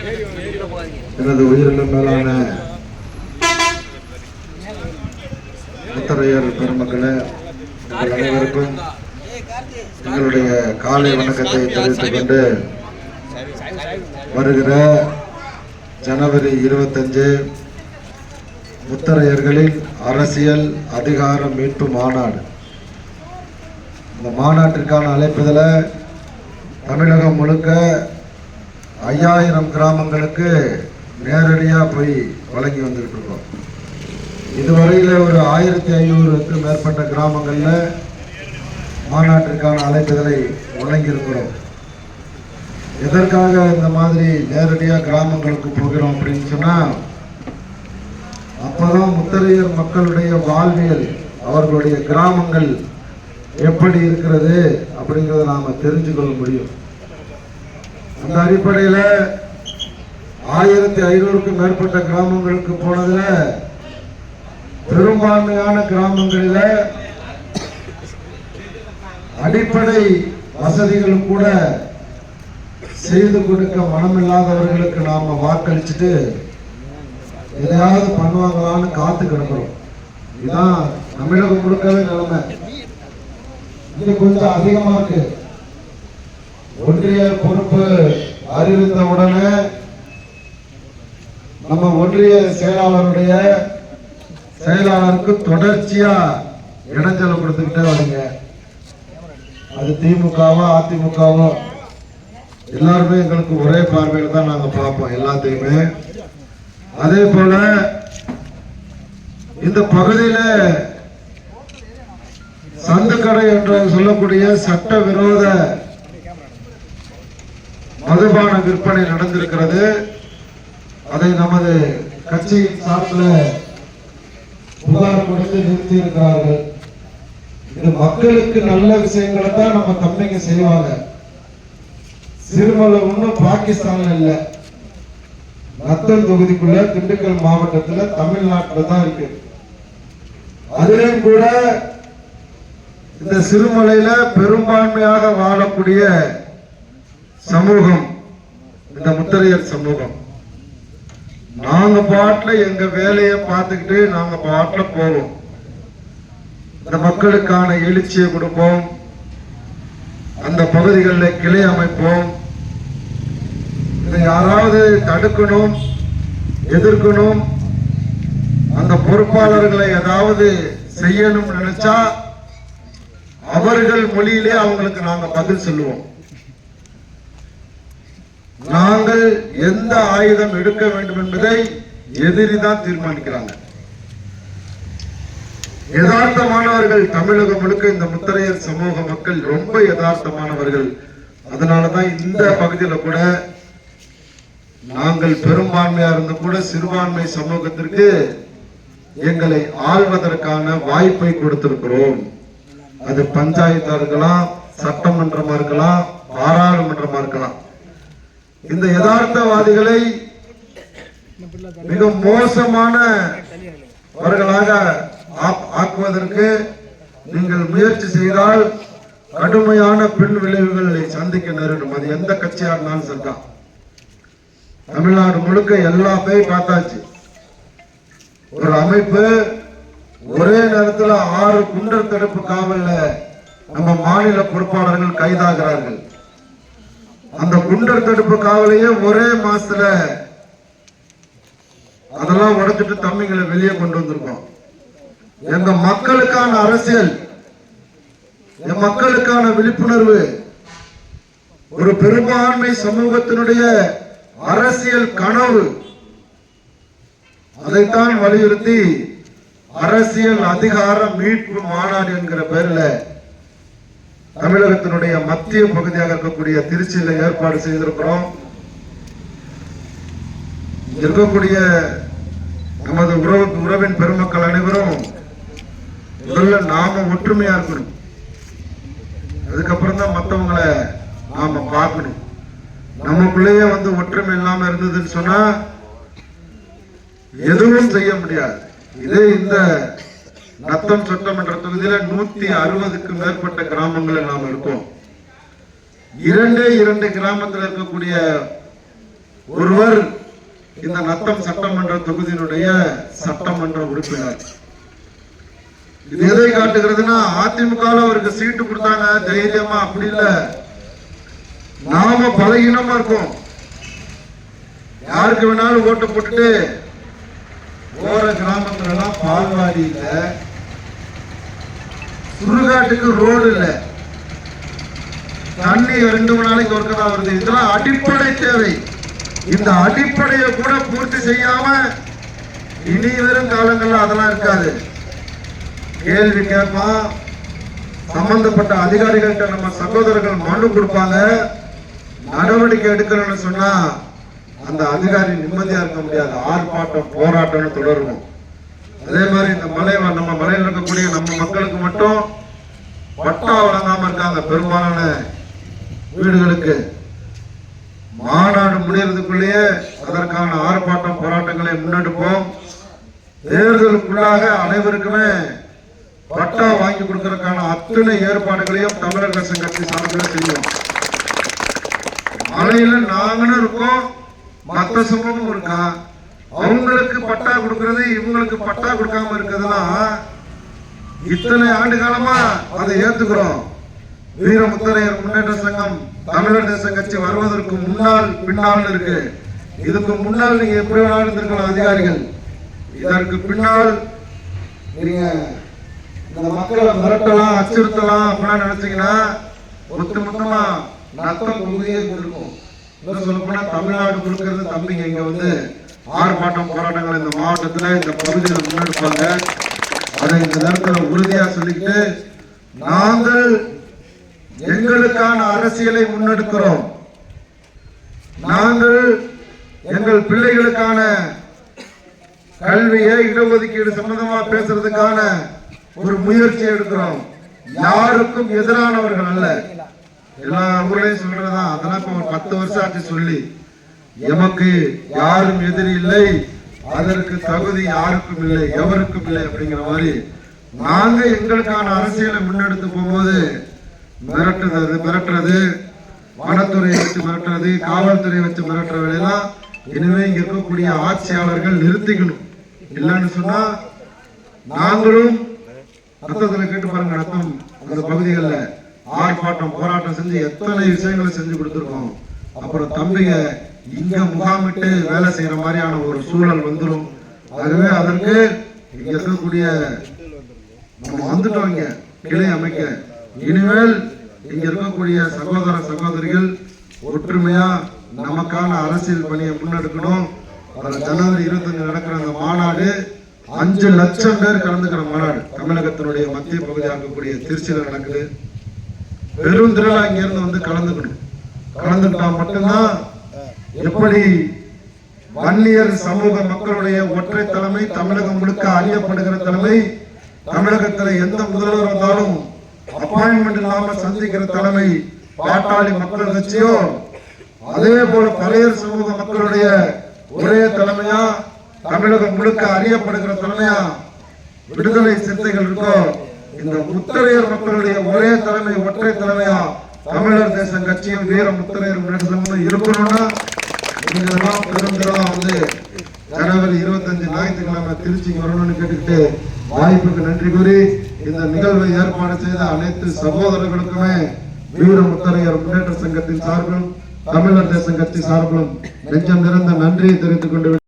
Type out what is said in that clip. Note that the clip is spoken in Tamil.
எனது உயிரிலும் மேலான முத்தரையர் பெருமக்களே, உங்கள் அனைவருக்கும் எங்களுடைய காலை வணக்கத்தை தெரிவித்துக் கொண்டு, வருகிற ஜனவரி 25 முத்தரையர்களின் அரசியல் அதிகார மீட்பு மாநாடு. இந்த மாநாட்டிற்கான அழைப்புதல தமிழகம் முழுக்க 5000 கிராமங்களுக்கு நேரடியாக போய் வழங்கி வந்துட்டு இருக்கோம். இதுவரையில் ஒரு 1500க்கும் மேற்பட்ட கிராமங்களில் மாநாட்டிற்கான அழைப்புதலை வழங்கியிருக்கிறோம். எதற்காக இந்த மாதிரி நேரடியாக கிராமங்களுக்கு போகிறோம் அப்படின்னு சொன்னால், அப்போதான் முத்தரையர் மக்களுடைய வாழ்வியல், அவர்களுடைய கிராமங்கள் எப்படி இருக்கிறது அப்படிங்கிறத நாம் தெரிஞ்சுக்கொள்ள முடியும். அந்த அடிப்படையில் 1500க்கும் மேற்பட்ட கிராமங்களுக்கு போனதில் பெரும்பான்மையான கிராமங்களில் அடிப்படை வசதிகள் கூட செய்து கொடுக்க மனமில்லாதவர்களுக்கு நாம வாக்களிச்சுட்டு எதையாவது பண்ணுவாங்களான்னு காத்து கிடக்கிறோம். இதுதான் தமிழகம் முழுக்கவே நிலைமை. இது கொஞ்சம் அதிகமா இருக்கு. ஒன்றிய பொறுப்பு அறிவித்த உடனே நம்ம ஒன்றிய செயலாளருக்கு தொடர்ச்சியா இடைஞ்சலை கொடுத்துக்கிட்டே வருங்க. அது திமுகவோ அதிமுகவோ எல்லாருமே எங்களுக்கு ஒரே பார்வையில் தான் நாங்க பார்ப்போம் எல்லாத்தையுமே. அதே போல இந்த பகுதியில சந்துக்கடை என்று சொல்லக்கூடிய சட்டவிரோத மதுபான விற்பனை நடந்திருக்கிறது. அதை நமது கட்சியின் சார்பில் புகார் கொடுத்து நிறுத்தி இருக்கிறார்கள். இது மக்களுக்கு நல்ல விஷயங்களை தான் நம்ம தம்பிங்க செய்வாங்க. சிறுமலை ஒன்றும் பாகிஸ்தான்ல இல்ல, நத்தம் தொகுதிக்குள்ள திண்டுக்கல் மாவட்டத்தில் தமிழ்நாட்டில் தான் இருக்கு. அதிலும் கூட இந்த சிறுமலையில பெரும்பான்மையாக வாழக்கூடிய சமூகம் இந்த முத்தரையர் சமூகம். நாங்க பாட்டில் எங்க வேலையை பார்த்துக்கிட்டு நாங்க பாட்டில் போவோம். இந்த மக்களுக்கான எழுச்சியை கொடுப்போம், அந்த பகுதிகளில் கிளை அமைப்போம். இதை யாராவது தடுக்கணும், எதிர்க்கணும், அந்த பொறுப்பாளர்களை ஏதாவது செய்யணும் நினைச்சா அவர்கள் மொழியிலே அவங்களுக்கு நாங்க பதில் சொல்லுவோம். நாங்கள் எந்த ஆயுதம் எடுக்க வேண்டும் என்பதை எதிரி தான் தீர்மானிக்கிறாங்க. யதார்த்தமானவர்கள் தமிழகம் முழுக்க இந்த முத்தரையர் சமூக மக்கள் ரொம்ப யதார்த்தமானவர்கள். அதனாலதான் இந்த பகுதியில் கூட நாங்கள் பெரும்பான்மையா இருந்து கூட சிறுபான்மை சமூகத்திற்கு எங்களை ஆள்வதற்கான வாய்ப்பை கொடுத்திருக்கிறோம். அது பஞ்சாயத்தா இருக்கலாம், சட்டமன்றமா இருக்கலாம், பாராளுமன்றமா இருக்கலாம். இந்த யதார்த்தவாதிகளை மிக மோசமானவர்களாக ஆக்குவதற்கு நீங்கள் முயற்சி செய்தால் கடுமையான பின் விளைவுகளை சந்திக்க நேரிடும். அது எந்த கட்சியா இருந்தாலும் சரிதான். தமிழ்நாடு முழுக்க எல்லா பேரும் பார்த்தாச்சு. ஒரு அமைப்பு ஒரே நேரத்தில் 6 குண்டர் தடுப்பு காவல்ல நம்ம மாநில பொறுப்பாளர்கள் கைதாகிறார்கள். அந்த குண்டர் தடுப்பு காவலையே ஒரே மாசத்துல அதெல்லாம் உடைச்சிட்டு தம்பிங்களை வெளியே கொண்டு வந்திருக்கோம். எங்க மக்களுக்கான அரசியல், என் மக்களுக்கான விழிப்புணர்வு, ஒரு பெரும்பான்மை சமூகத்தினுடைய அரசியல் கனவு, அதைத்தான் வலியுறுத்தி அரசியல் அதிகார மீட்பு மாநாடு என்கிற பெயர்ல தமிழகத்தினுடைய மத்திய பகுதியாக இருக்கக்கூடிய திருச்சியில ஏற்பாடு செய்திருக்கிறோம். இருக்கக்கூடிய நமது உறவின் பெருமக்கள் அனைவரும் முதல்ல நாம ஒற்றுமையா இருக்கணும். அதுக்கப்புறம் தான் மற்றவங்களை நாம பார்க்கணும். நமக்குள்ளேயே ஒற்றுமை இல்லாம இருந்ததுன்னு சொன்னா எதுவும் செய்ய முடியாது. இதே இந்த நத்தம் சட்டமன்ற தொகுதியில 160க்கும் மேற்பட்ட கிராமங்களில் நாம் இருக்கோம். 2 கிராமத்தில் இருக்கக்கூடிய ஒருவர் இந்த நத்தம் சட்டமன்ற தொகுதியினுடைய சட்டமன்ற உறுப்பினர். இது எதை காட்டுகிறதுனா, அதிமுக அவருக்கு சீட்டு கொடுத்தாங்க தைரியமா, அப்படி இல்ல, நாம பலகீனமா இருக்கோம். யாருக்கு வேணாலும் ஓட்டு போட்டுட்டு போற கிராமத்துல எல்லாம் பால்வாடி இல்ல, சுடுகாட்டுக்கு ரோடு இல்ல, தண்ணி 2 நாளைக்கு ஒருக்க தான் வருது. இதெல்லாம் அடிப்படை தேவை. இந்த அடிப்படையை கூட பூர்த்தி செய்யாம இனி வரும் காலங்கள்ல அதெல்லாம் இருக்காது. கேள்வி கேட்பான், சம்பந்தப்பட்ட அதிகாரிகள்கிட்ட நம்ம சகோதரர்கள் மனு கொடுப்பாங்க, நடவடிக்கை எடுக்கணும்னு சொன்னா அந்த அதிகாரி நிம்மதியா இருக்க முடியாது. ஆர்ப்பாட்டம் போராட்டம்னு தொடரும். அதே மாதிரி இந்த நம்ம மலையில் இருக்கக்கூடிய நம்ம மக்களுக்கு மட்டும் பட்டா வழங்காம இருக்காங்க. பெரும்பாலான வீடுகளுக்கு மாநாடு முடியறதுக்குள்ளேயே அதற்கான ஆர்ப்பாட்டம் போராட்டங்களை முன்னெடுப்போம். தேர்தலுக்குள்ளாக அனைவருக்குமே பட்டா வாங்கி கொடுக்கறதுக்கான அத்தனை ஏற்பாடுகளையும் தமிழக அரசு கட்சி சார்பில் செய்யும். மலையில நாங்களும் இருக்கோம், மற்ற சமூகமும் இருக்கா. அவங்களுக்கு பட்டா கொடுக்கறது, இவங்களுக்கு பட்டா கொடுக்காம இருக்கிறதுலாம் இத்தனை ஆண்டு காலமா அதை ஏத்துக்கிறோம். வீரமுத்தரையர் முன்னேற்ற சங்கம் தமிழர் தேச கட்சி வருவதற்கு முன்னால் பின்னால் இருக்கு. இதுக்கு முன்னால் நீங்க எப்படி வேணாலும் இருந்திருக்கலாம் அதிகாரிகள். இதற்கு பின்னால் நீங்க இந்த மக்களை மிரட்டலாம், அச்சுறுத்தலாம் அப்படின்னா நினைச்சீங்கன்னா மொத்தமா நத்தம் தொகுதியே இருக்கும். சொல்ல போனா தமிழ்நாடு கொடுக்கிறது தம்பிங்க இங்க வந்து ஆர்ப்பாட்டம் போராட்டங்கள் இந்த மாவட்டத்துல இந்த பகுதியில் முன்னெடுப்பாங்க. அதை இந்த நேரத்தில் உறுதியா சொல்லிட்டு, நாங்கள் எங்களுக்கான அரசியலை முன்னெடுக்கிறோம். நாங்கள் எங்கள் பிள்ளைகளுக்கான கல்வியை இடஒதுக்கீடு சம்பந்தமா பேசுறதுக்கான ஒரு முயற்சி எடுக்கிறோம். யாருக்கும் எதிரானவர்கள் அல்ல. எல்லா ஊர்லயும் சொல்றதுதான். அதெல்லாம் இப்ப ஒரு 10 வருஷம் ஆச்சு சொல்லி, எமக்கு யாரும் எதிரி இல்லை, அதற்கு தகுதி யாருக்கும் இல்லை, எவருக்கும் இல்லை அப்படிங்கிற மாதிரி நாங்க எங்களுக்கான அரசியலை முன்னெடுத்து போகும்போது மிரட்டுறது, வனத்துறையை வச்சு மிரட்டுறது, காவல்துறையை வச்சு மிரட்டுற வேலையெல்லாம் இனிமே இங்க இருக்கக்கூடிய ஆட்சியாளர்கள் நிறுத்திக்கணும். இல்லைன்னு சொன்னா நாங்களும் ரத்தத்துல கேட்டு பாருங்க, ரத்தம் அந்த பகுதிகளில் ஆர்ப்பாட்டம் போராட்டம் செஞ்சு எத்தனை விஷயங்களை செஞ்சு கொடுத்துருக்கோம். அப்புறம் தம்பிங்க இங்க முகாமிட்டு வேலை செய்யற மாதிரியான ஒரு சூழல் வந்துடும். ஆகவே அதற்கு இங்க இருக்கக்கூடிய நம்ம வந்துட்டோம் இங்க கிளை அமைக்க. இனிமேல் இங்க இருக்கக்கூடிய சகோதர சகோதரிகள் ஒற்றுமையா நமக்கான அரசியல் பணியை முன்னெடுக்கணும். ஜனவரி 25 நடக்கிற அந்த மாநாடு 5 லட்சம் பேர் கலந்துக்கிற மாநாடு தமிழகத்தினுடைய மத்திய பகுதியாக இருக்கக்கூடிய திருச்சியில் நடக்குது. பெருந்திரளா இங்க இருந்து வந்து கலந்துக்கணும். கலந்துட்டா மட்டும்தான் எப்படி வன்னியர் சமூக மக்களுடைய ஒற்றை தலைமை, தமிழகம் முழுக்க அறியப்படுகிற தலைமை, தமிழகத்தில் எந்த முதல்வர் வந்தாலும் அப்பாயின்மெண்ட் இல்லாம சந்திக்கிற தலைமை பாட்டாளி மக்கள் கட்சியோ, அதே போல பழையர் சமூக மக்களுடைய ஒரே தலைமையா, தமிழகம் முழுக்க அறியப்படுகிற தலைமையா விடுதலை சிறுத்தைகள் இருக்கோ, இந்த முத்தரையர் மக்களுடைய ஒரே தலைமை ஒற்றை தலைமையா தமிழர் தேசம் கட்சியும் வீர முத்தரையர் முன்னேற்ற இருக்கணும்னா நீங்கெல்லாம் பெருந்திரளா வந்து ஜனவரி 25 ஞாயிற்றுக்கிழமை திருச்சிக்கு வரணும்னு கேட்டுக்கிட்டு வாய்ப்புக்கு நன்றி கூறி இந்த நிகழ்வை ஏற்பாடு செய்த அனைத்து சகோதரர்களுக்குமே வீர முத்தரையர் முன்னேற்ற சங்கத்தின் சார்பிலும் தமிழர் தேசம் கட்சி சார்பிலும் நெஞ்சம் நிறைந்த நன்றியை தெரிவித்துக் கொண்டு